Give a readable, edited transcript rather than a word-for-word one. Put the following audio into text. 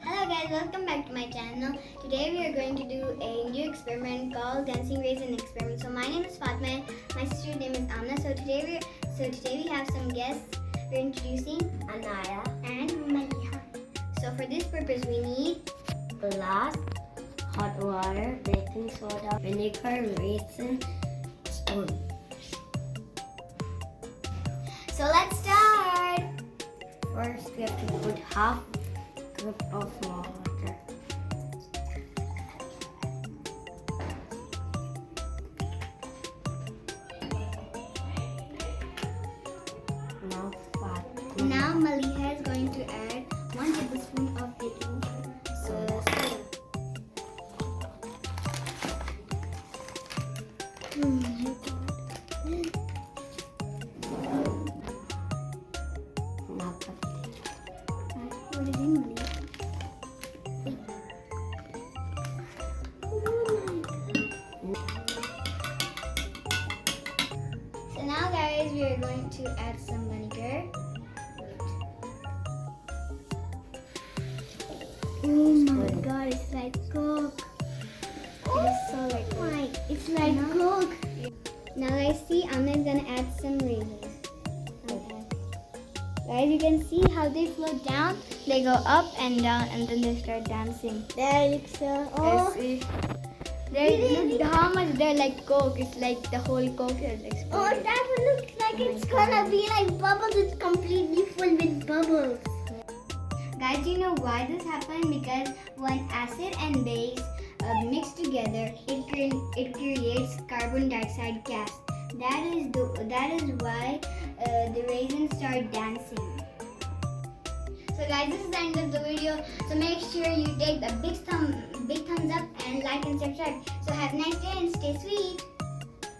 Hello guys, welcome back to my channel. Today we are going to do a new experiment called dancing raisin experiment. So my name is Fatma, my sister's name is Amna. So today we have some guests. We're introducing Anaya and Maliha. So for this purpose we need glass, hot water, baking soda, vinegar, raisin, spoon. So let's start. First we have to put half cup of water. Now fat. Now Maliha is going to add 1 tablespoon of baking soda. Now put What is in Maliha? So now guys, we are going to add some vinegar. Oh my god, it's like Coke. It is so like Coke. It's like Coke. Now guys, see, Amna is gonna add some raisins. Guys, you can see how they float down. They go up and down, and then they start dancing. There looks Oh. Look how much they're like Coke. It's like the whole Coke is exploding. Oh, that one looks like it's gonna be like bubbles. It's completely full with bubbles. Guys, do you know why this happened? Because when acid and base mix together, it creates carbon dioxide gas. That is why the raisins start dancing. So guys, this is the end of the video. So make sure you take a big thumbs up and like and subscribe. So have a nice day and stay sweet.